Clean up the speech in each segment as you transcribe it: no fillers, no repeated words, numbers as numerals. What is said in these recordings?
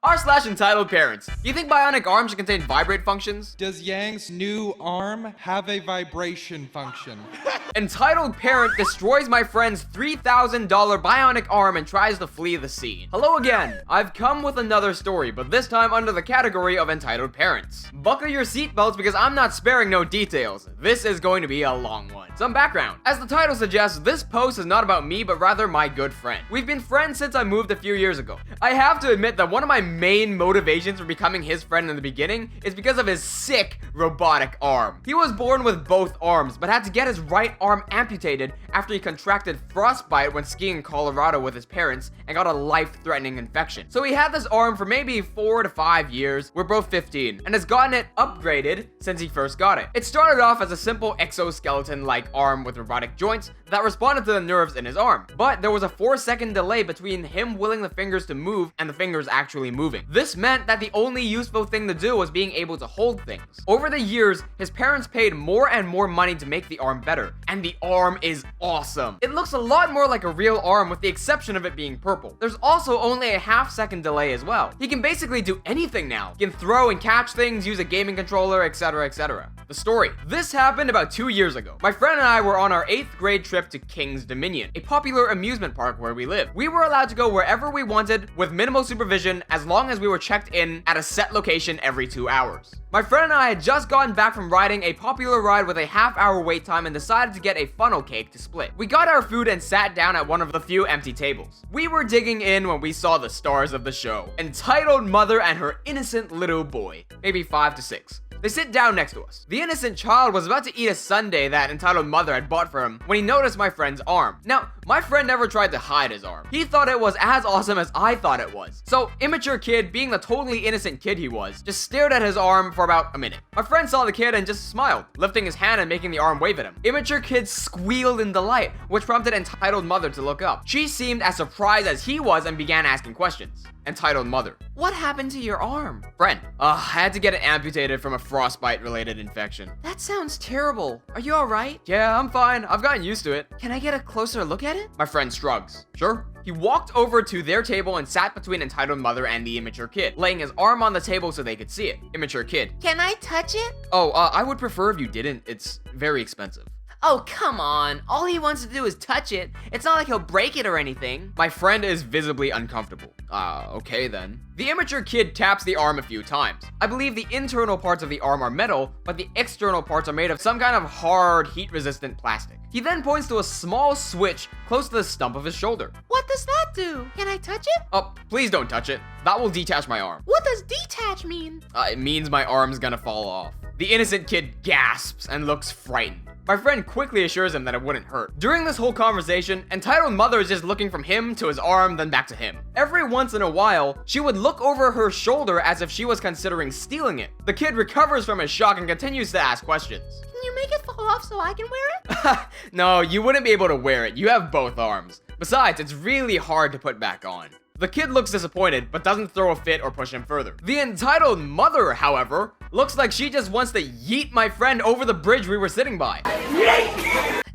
r/entitled parents. Do you think bionic arms should contain vibrate functions? Does Yang's new arm have a vibration function? Entitled parent destroys my friend's $3,000 bionic arm and tries to flee the scene. Hello again. I've come with another story, but this time under the category of entitled parents. Buckle your seatbelts because I'm not sparing no details. This is going to be a long one. Some background. As the title suggests, this post is not about me, but rather my good friend. We've been friends since I moved a few years ago. I have to admit that one of my main motivations for becoming his friend in the beginning is because of his sick robotic arm. He was born with both arms, but had to get his right arm amputated after he contracted frostbite when skiing in Colorado with his parents and got a life-threatening infection. So he had this arm for maybe 4 to 5 years. We're both 15 and has gotten it upgraded since he first got it. It started off as a simple exoskeleton-like arm with robotic joints that responded to the nerves in his arm. But there was a 4-second delay between him willing the fingers to move and the fingers actually moving. This meant that the only useful thing to do was being able to hold things. Over the years, his parents paid more and more money to make the arm better, and the arm is awesome. It looks a lot more like a real arm with the exception of it being purple. There's also only a half-second delay as well. He can basically do anything now. He can throw and catch things, use a gaming controller, etc, etc. The story. This happened about 2 years ago. My friend and I were on our 8th grade trip to King's Dominion, a popular amusement park where we live. We were allowed to go wherever we wanted with minimal supervision as long as we were checked in at a set location every 2 hours. My friend and I had just gotten back from riding a popular ride with a half-hour wait time and decided to get a funnel cake to split. We got our food and sat down at one of the few empty tables. We were digging in when we saw the stars of the show, entitled mother and her innocent little boy, maybe 5 to 6. They sit down next to us. The innocent child was about to eat a sundae that entitled mother had bought for him when he noticed my friend's arm. Now, my friend never tried to hide his arm. He thought it was as awesome as I thought it was. So, immature kid, being the totally innocent kid he was, just stared at his arm for about a minute. My friend saw the kid and just smiled, lifting his hand and making the arm wave at him. Immature kid squealed in delight, which prompted entitled mother to look up. She seemed as surprised as he was and began asking questions. Entitled mother. What happened to your arm? Friend. I had to get it amputated from a frostbite related infection. That sounds terrible. Are you alright? Yeah, I'm fine. I've gotten used to it. Can I get a closer look at it? My friend shrugs. Sure. He walked over to their table and sat between entitled mother and the immature kid, laying his arm on the table so they could see it. Immature kid. Can I touch it? Oh, I would prefer if you didn't. It's very expensive. Oh, come on. All he wants to do is touch it. It's not like he'll break it or anything. My friend is visibly uncomfortable. Okay then. The immature kid taps the arm a few times. I believe the internal parts of the arm are metal, but the external parts are made of some kind of hard, heat-resistant plastic. He then points to a small switch close to the stump of his shoulder. What does that do? Can I touch it? Oh, please don't touch it. That will detach my arm. What does detach mean? It means my arm's gonna fall off. The innocent kid gasps and looks frightened. My friend quickly assures him that it wouldn't hurt. During this whole conversation, entitled mother is just looking from him to his arm, then back to him. Every once in a while, she would look over her shoulder as if she was considering stealing it. The kid recovers from his shock and continues to ask questions. Can you make it fall off so I can wear it? No, you wouldn't be able to wear it. You have both arms. Besides, it's really hard to put back on. The kid looks disappointed, but doesn't throw a fit or push him further. The entitled mother, however, looks like she just wants to yeet my friend over the bridge we were sitting by.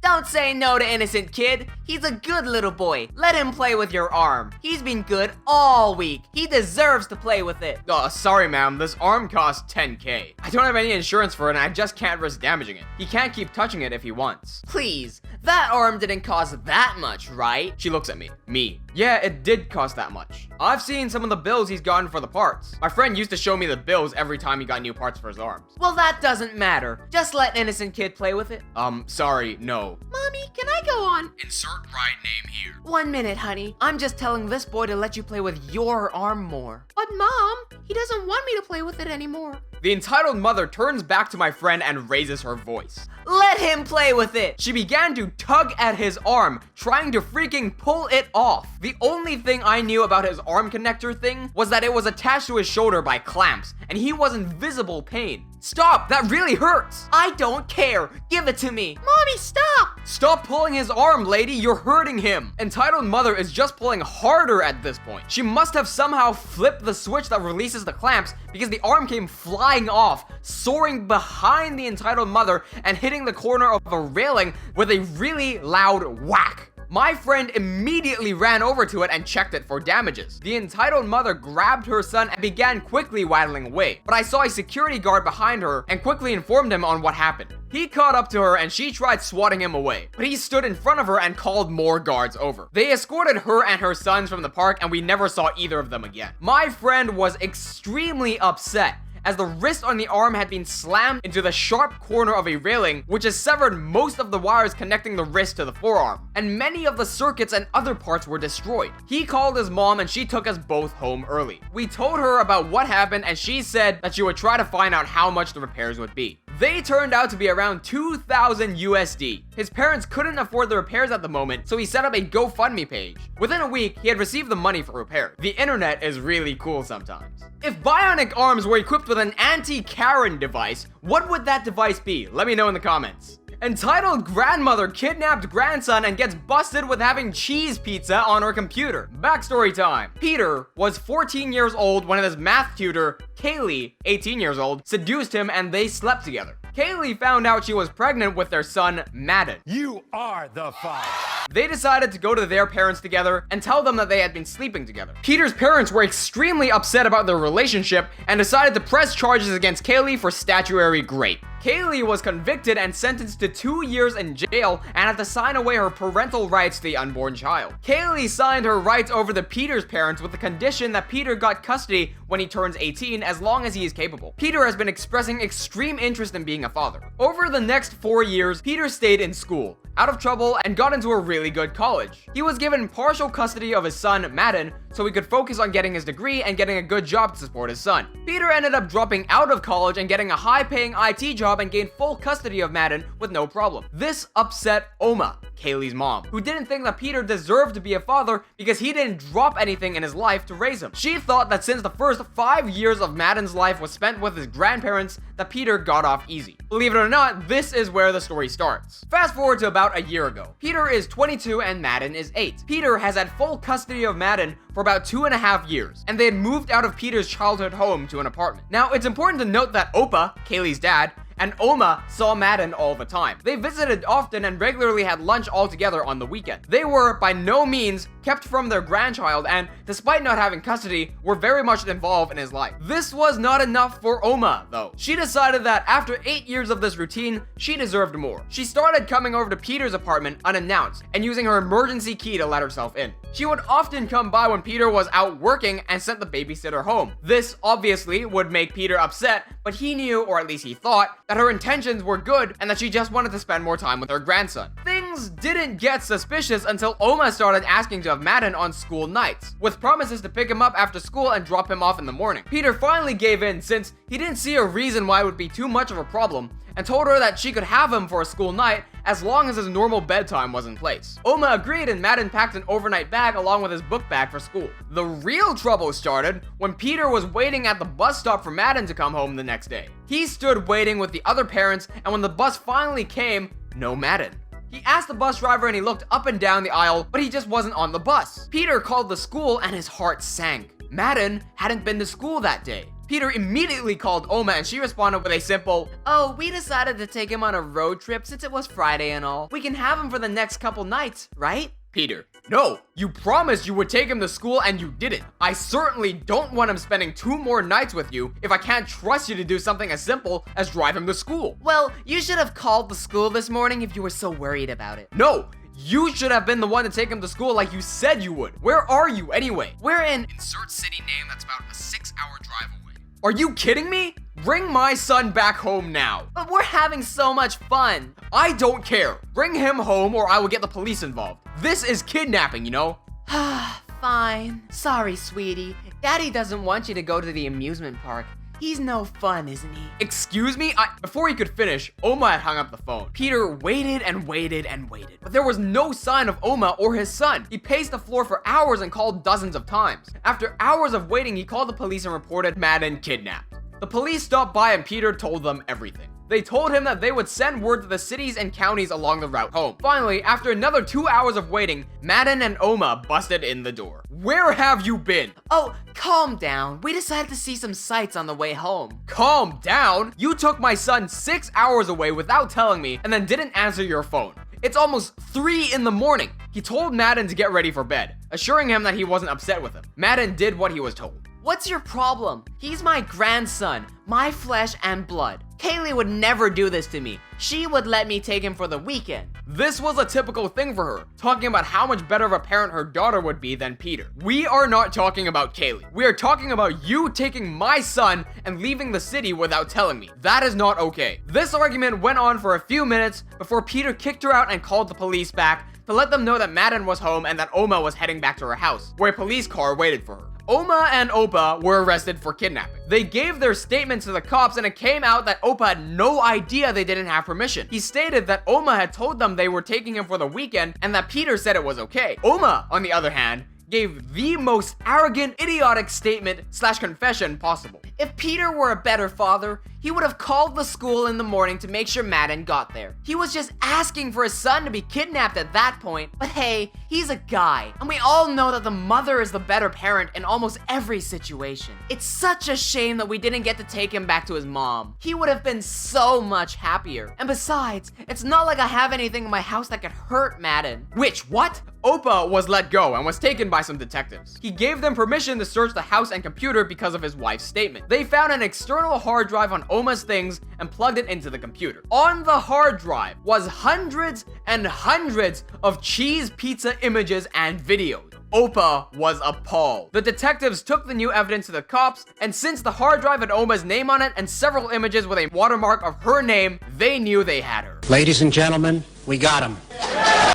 Don't say no to innocent kid. He's a good little boy. Let him play with your arm. He's been good all week. He deserves to play with it. Sorry ma'am, this arm costs 10K. I don't have any insurance for it and I just can't risk damaging it. He can't keep touching it if he wants. Please, that arm didn't cost that much, right? She looks at me. Me. Yeah, it did cost that much. I've seen some of the bills he's gotten for the parts. My friend used to show me the bills every time he got new parts for his arms. Well, that doesn't matter. Just let innocent kid play with it. Sorry, no. Mommy, can I go on? Insert ride name here. 1 minute, honey. I'm just telling this boy to let you play with your arm more. But Mom, he doesn't want me to play with it anymore. The entitled mother turns back to my friend and raises her voice. Let him play with it! She began to tug at his arm, trying to freaking pull it off. The only thing I knew about his arm connector thing was that it was attached to his shoulder by clamps, and he was in visible pain. Stop! That really hurts! I don't care! Give it to me! Mommy, stop! Stop pulling his arm, lady! You're hurting him! Entitled mother is just pulling harder at this point. She must have somehow flipped the switch that releases the clamps because the arm came flying off, soaring behind the entitled mother and hitting the corner of a railing with a really loud whack. My friend immediately ran over to it and checked it for damages. The entitled mother grabbed her son and began quickly waddling away, but I saw a security guard behind her and quickly informed him on what happened. He caught up to her and she tried swatting him away, but he stood in front of her and called more guards over. They escorted her and her sons from the park and we never saw either of them again. My friend was extremely upset as the wrist on the arm had been slammed into the sharp corner of a railing, which has severed most of the wires connecting the wrist to the forearm, and many of the circuits and other parts were destroyed. He called his mom and she took us both home early. We told her about what happened and she said that she would try to find out how much the repairs would be. They turned out to be around 2,000 USD. His parents couldn't afford the repairs at the moment, so he set up a GoFundMe page. Within a week, he had received the money for repairs. The internet is really cool sometimes. If bionic arms were equipped with an anti-Karen device, what would that device be? Let me know in the comments. Entitled grandmother kidnapped grandson and gets busted with having cheese pizza on her computer. Backstory time. Peter was 14 years old when his math tutor, Kaylee, 18 years old, seduced him and they slept together. Kaylee found out she was pregnant with their son, Madden. You are the father. They decided to go to their parents together and tell them that they had been sleeping together. Peter's parents were extremely upset about their relationship and decided to press charges against Kaylee for statutory rape. Kaylee was convicted and sentenced to 2 years in jail and had to sign away her parental rights to the unborn child. Kaylee signed her rights over to Peter's parents with the condition that Peter got custody when he turns 18 as long as he is capable. Peter has been expressing extreme interest in being a father. Over the next 4 years, Peter stayed in school, out of trouble, and got into a really good college. He was given partial custody of his son, Madden, so he could focus on getting his degree and getting a good job to support his son. Peter ended up dropping out of college and getting a high-paying IT job and gained full custody of Madden with no problem. This upset Oma, Kaylee's mom, who didn't think that Peter deserved to be a father because he didn't drop anything in his life to raise him. She thought that since the first 5 years of Madden's life was spent with his grandparents, that Peter got off easy. Believe it or not, this is where the story starts. Fast forward to about a year ago. Peter is 22 and Madden is 8. Peter has had full custody of Madden for about 2.5 years, and they had moved out of Peter's childhood home to an apartment. Now, it's important to note that Opa, Kaylee's dad, and Oma saw Madden all the time. They visited often and regularly had lunch all together on the weekend. They were, by no means, kept from their grandchild and, despite not having custody, were very much involved in his life. This was not enough for Oma, though. She decided that after 8 years of this routine, she deserved more. She started coming over to Peter's apartment unannounced and using her emergency key to let herself in. She would often come by when Peter was out working and sent the babysitter home. This, obviously, would make Peter upset, but he knew, or at least he thought, that her intentions were good and that she just wanted to spend more time with her grandson. Things didn't get suspicious until Oma started asking to have Madden on school nights, with promises to pick him up after school and drop him off in the morning. Peter finally gave in since he didn't see a reason why it would be too much of a problem, and told her that she could have him for a school night as long as his normal bedtime was in place. Oma agreed and Madden packed an overnight bag along with his book bag for school. The real trouble started when Peter was waiting at the bus stop for Madden to come home the next day. He stood waiting with the other parents, and when the bus finally came, no Madden. He asked the bus driver and he looked up and down the aisle, but he just wasn't on the bus. Peter called the school and his heart sank. Madden hadn't been to school that day. Peter immediately called Oma and she responded with a simple, "Oh, we decided to take him on a road trip since it was Friday and all. We can have him for the next couple nights, right?" Peter: "No, you promised you would take him to school and you didn't. I certainly don't want him spending 2 more nights with you if I can't trust you to do something as simple as drive him to school." Well, you should have called the school this morning if you were so worried about it. "No, you should have been the one to take him to school like you said you would. Where are you anyway?" We're in... Insert city name that's about a 6-hour drive away. Are you kidding me? Bring my son back home now. But we're having so much fun. I don't care. Bring him home or I will get the police involved. This is kidnapping, you know? Fine. Sorry, sweetie. Daddy doesn't want you to go to the amusement park. He's no fun, isn't he? Excuse me? Before he could finish, Oma had hung up the phone. Peter waited and waited and waited, but there was no sign of Oma or his son. He paced the floor for hours and called dozens of times. After hours of waiting, he called the police and reported Madden kidnapped. The police stopped by and Peter told them everything. They told him that they would send word to the cities and counties along the route home. Finally, after another 2 hours of waiting, Madden and Oma busted in the door. "Where have you been?" Oh, calm down. We decided to see some sights on the way home. Calm down? You took my son 6 hours away without telling me and then didn't answer your phone. It's almost 3 in the morning. He told Madden to get ready for bed, assuring him that he wasn't upset with him. Madden did what he was told. What's your problem? He's my grandson, my flesh and blood. Kaylee would never do this to me. She would let me take him for the weekend. This was a typical thing for her, talking about how much better of a parent her daughter would be than Peter. We are not talking about Kaylee. We are talking about you taking my son and leaving the city without telling me. That is not okay. This argument went on for a few minutes before Peter kicked her out and called the police back to let them know that Madden was home and that Oma was heading back to her house, where a police car waited for her. Oma and Opa were arrested for kidnapping. They gave their statements to the cops and it came out that Opa had no idea they didn't have permission. He stated that Oma had told them they were taking him for the weekend and that Peter said it was okay. Oma, on the other hand, gave the most arrogant, idiotic statement / confession possible. If Peter were a better father, he would have called the school in the morning to make sure Madden got there. He was just asking for his son to be kidnapped at that point. But hey, he's a guy, and we all know that the mother is the better parent in almost every situation. It's such a shame that we didn't get to take him back to his mom. He would have been so much happier. And besides, it's not like I have anything in my house that could hurt Madden. Which, what? Opa was let go and was taken by some detectives. He gave them permission to search the house and computer because of his wife's statement. They found an external hard drive on Oma's things and plugged it into the computer. On the hard drive was hundreds and hundreds of cheese pizza images and videos. Opa was appalled. The detectives took the new evidence to the cops, and since the hard drive had Oma's name on it and several images with a watermark of her name, they knew they had her. Ladies and gentlemen, we got him.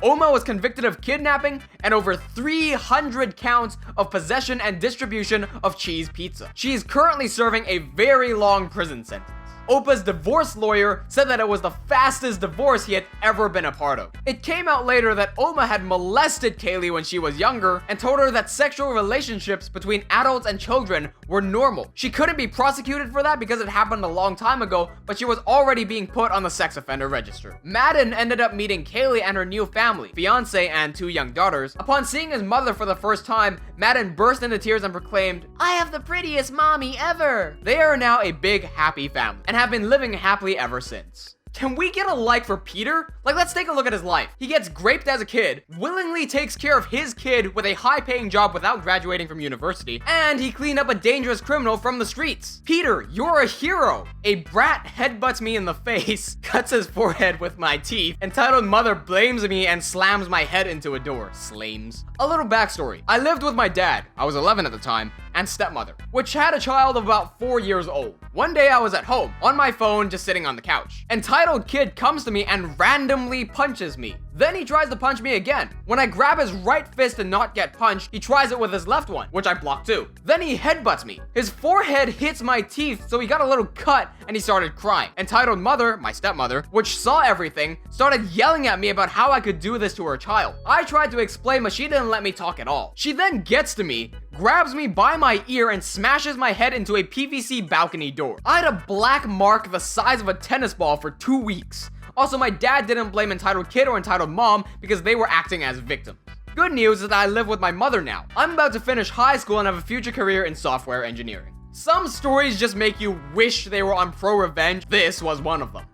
Oma was convicted of kidnapping and over 300 counts of possession and distribution of cheese pizza. She is currently serving a very long prison sentence. Opa's divorce lawyer said that it was the fastest divorce he had ever been a part of. It came out later that Oma had molested Kaylee when she was younger and told her that sexual relationships between adults and children were normal. She couldn't be prosecuted for that because it happened a long time ago, but she was already being put on the sex offender register. Madden ended up meeting Kaylee and her new family, fiance and 2 young daughters. Upon seeing his mother for the first time, Madden burst into tears and proclaimed, I have the prettiest mommy ever. They are now a big happy family and have been living happily ever since. Can we get a like for Peter? Like, let's take a look at his life. He gets raped as a kid, willingly takes care of his kid with a high-paying job without graduating from university, and he cleaned up a dangerous criminal from the streets. Peter, you're a hero. A brat headbutts me in the face, cuts his forehead with my teeth, entitled mother blames me and slams my head into a door. Slames. A little backstory. I lived with my dad, I was 11 at the time, and stepmother, which had a child of about 4 years old. One day I was at home, on my phone, just sitting on the couch. Entitled kid comes to me and randomly punches me. Then he tries to punch me again. When I grab his right fist to not get punched, he tries it with his left one, which I block too. Then he headbutts me. His forehead hits my teeth, so he got a little cut and he started crying. Entitled mother, my stepmother, which saw everything, started yelling at me about how I could do this to her child. I tried to explain, but she didn't let me talk at all. She then gets to me, grabs me by my ear and smashes my head into a PVC balcony door. I had a black mark the size of a tennis ball for 2 weeks. Also, my dad didn't blame entitled kid or entitled mom because they were acting as victims. Good news is that I live with my mother now. I'm about to finish high school and have a future career in software engineering. Some stories just make you wish they were on pro revenge. This was one of them.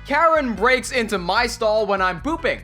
Karen breaks into my stall when I'm pooping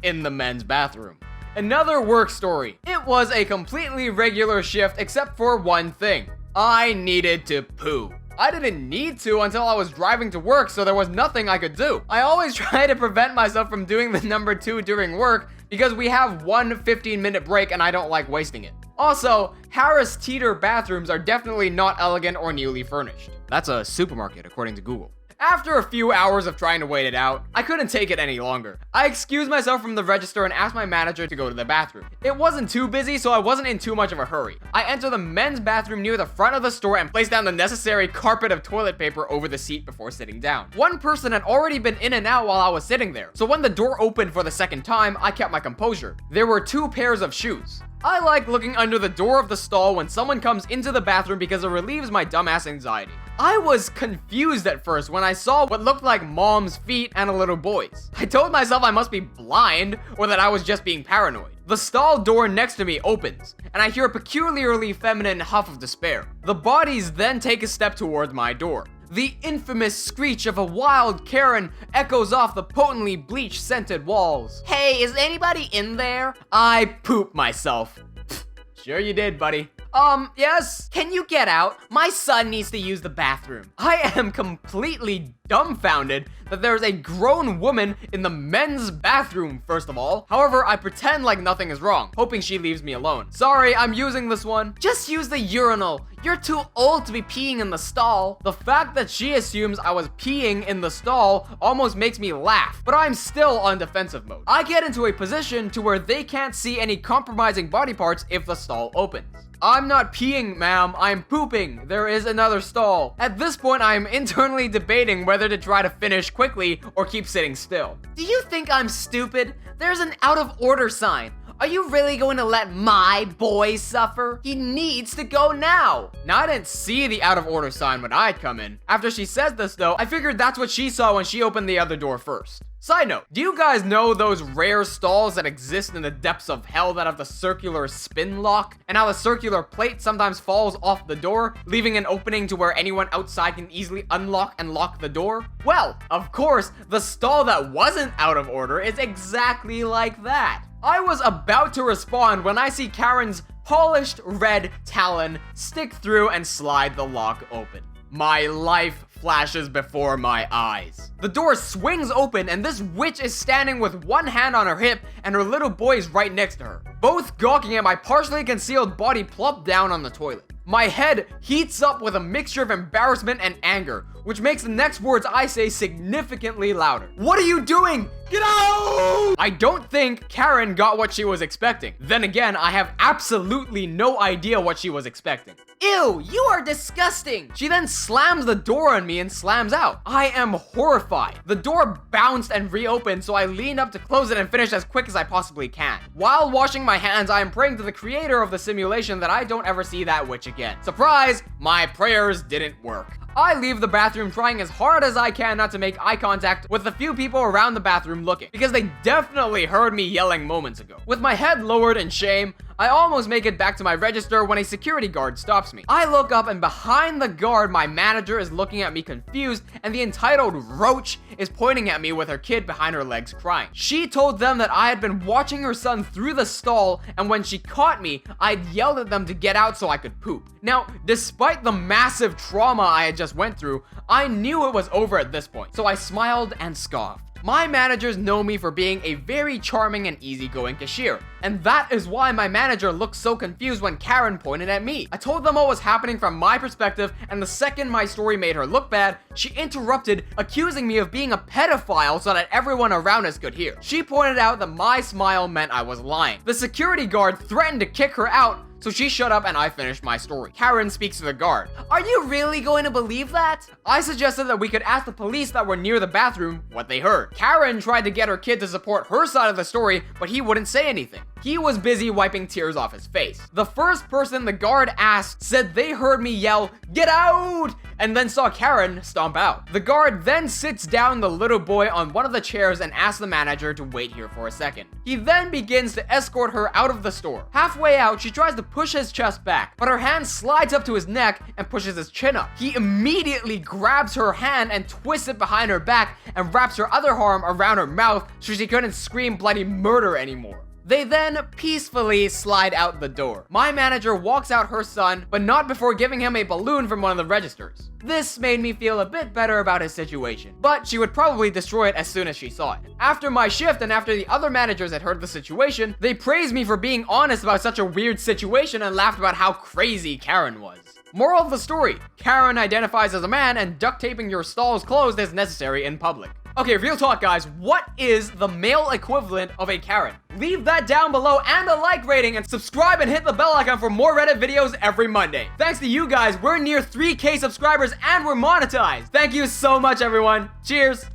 in the men's bathroom. Another work story. It was a completely regular shift except for one thing. I needed to poo. I didn't need to until I was driving to work, so there was nothing I could do. I always try to prevent myself from doing the number 2 during work because we have one 15-minute break and I don't like wasting it. Also, Harris Teeter bathrooms are definitely not elegant or newly furnished. That's a supermarket according to Google. After a few hours of trying to wait it out, I couldn't take it any longer. I excused myself from the register and asked my manager to go to the bathroom. It wasn't too busy, so I wasn't in too much of a hurry. I entered the men's bathroom near the front of the store and placed down the necessary carpet of toilet paper over the seat before sitting down. One person had already been in and out while I was sitting there, so when the door opened for the second time, I kept my composure. There were 2 pairs of shoes. I like looking under the door of the stall when someone comes into the bathroom because it relieves my dumbass anxiety. I was confused at first when I saw what looked like mom's feet and a little boy's. I told myself I must be blind or that I was just being paranoid. The stall door next to me opens, and I hear a peculiarly feminine huff of despair. The bodies then take a step towards my door. The infamous screech of a wild Karen echoes off the potently bleach-scented walls. Hey, is anybody in there? I poop myself. Sure you did, buddy. Yes? Can you get out? My son needs to use the bathroom. I am completely dumbfounded that there's a grown woman in the men's bathroom, first of all. However, I pretend like nothing is wrong, hoping she leaves me alone. Sorry, I'm using this one. Just use the urinal. You're too old to be peeing in the stall. The fact that she assumes I was peeing in the stall almost makes me laugh, but I'm still on defensive mode. I get into a position to where they can't see any compromising body parts if the stall opens. I'm not peeing, ma'am, I'm pooping. There is another stall. At this point, I am internally debating whether to try to finish quickly or keep sitting still. Do you think I'm stupid? There's an out of order sign. Are you really going to let my boy suffer? He needs to go now. Now, I didn't see the out of order sign when I'd come in. After she says this though, I figured that's what she saw when she opened the other door first. Side note, do you guys know those rare stalls that exist in the depths of hell that have the circular spin lock? And how the circular plate sometimes falls off the door, leaving an opening to where anyone outside can easily unlock and lock the door? Well, of course, the stall that wasn't out of order is exactly like that. I was about to respond when I see Karen's polished red talon stick through and slide the lock open. My life flashes before my eyes. The door swings open and this witch is standing with one hand on her hip and her little boy is right next to her, both gawking at my partially concealed body plopped down on the toilet. My head heats up with a mixture of embarrassment and anger, which makes the next words I say significantly louder. What are you doing? Get out! I don't think Karen got what she was expecting. Then again, I have absolutely no idea what she was expecting. Ew, you are disgusting. She then slams the door on me and slams out. I am horrified. The door bounced and reopened, so I leaned up to close it and finish as quick as I possibly can. While washing my hands, I am praying to the creator of the simulation that I don't ever see that witch again. Surprise, my prayers didn't work. I leave the bathroom trying as hard as I can not to make eye contact with the few people around the bathroom looking, because they definitely heard me yelling moments ago. With my head lowered in shame, I almost make it back to my register when a security guard stops me. I look up and behind the guard, my manager is looking at me confused and the entitled roach is pointing at me with her kid behind her legs crying. She told them that I had been watching her son through the stall and when she caught me, I'd yelled at them to get out so I could poop. Now, despite the massive trauma I had just went through, I knew it was over at this point, so I smiled and scoffed. My managers know me for being a very charming and easygoing cashier, and that is why my manager looked so confused when Karen pointed at me. I told them what was happening from my perspective, and the second my story made her look bad, she interrupted, accusing me of being a pedophile so that everyone around us could hear. She pointed out that my smile meant I was lying. The security guard threatened to kick her out, so she shut up and I finished my story. Karen speaks to the guard. Are you really going to believe that? I suggested that we could ask the police that were near the bathroom what they heard. Karen tried to get her kid to support her side of the story, but he wouldn't say anything. He was busy wiping tears off his face. The first person the guard asked said they heard me yell, "Get out!" and then saw Karen stomp out. The guard then sits down the little boy on one of the chairs and asks the manager to wait here for a second. He then begins to escort her out of the store. Halfway out, she tries to push his chest back, but her hand slides up to his neck and pushes his chin up. He immediately grabs her hand and twists it behind her back and wraps her other arm around her mouth so she couldn't scream bloody murder anymore. They then peacefully slide out the door. My manager walks out her son, but not before giving him a balloon from one of the registers. This made me feel a bit better about his situation, but she would probably destroy it as soon as she saw it. After my shift and after the other managers had heard the situation, they praised me for being honest about such a weird situation and laughed about how crazy Karen was. Moral of the story, Karen identifies as a man and duct taping your stalls closed is necessary in public. Okay, real talk guys, what is the male equivalent of a Karen? Leave that down below and a like rating and subscribe and hit the bell icon for more Reddit videos every Monday. Thanks to you guys, we're near 3K subscribers and we're monetized. Thank you so much everyone. Cheers.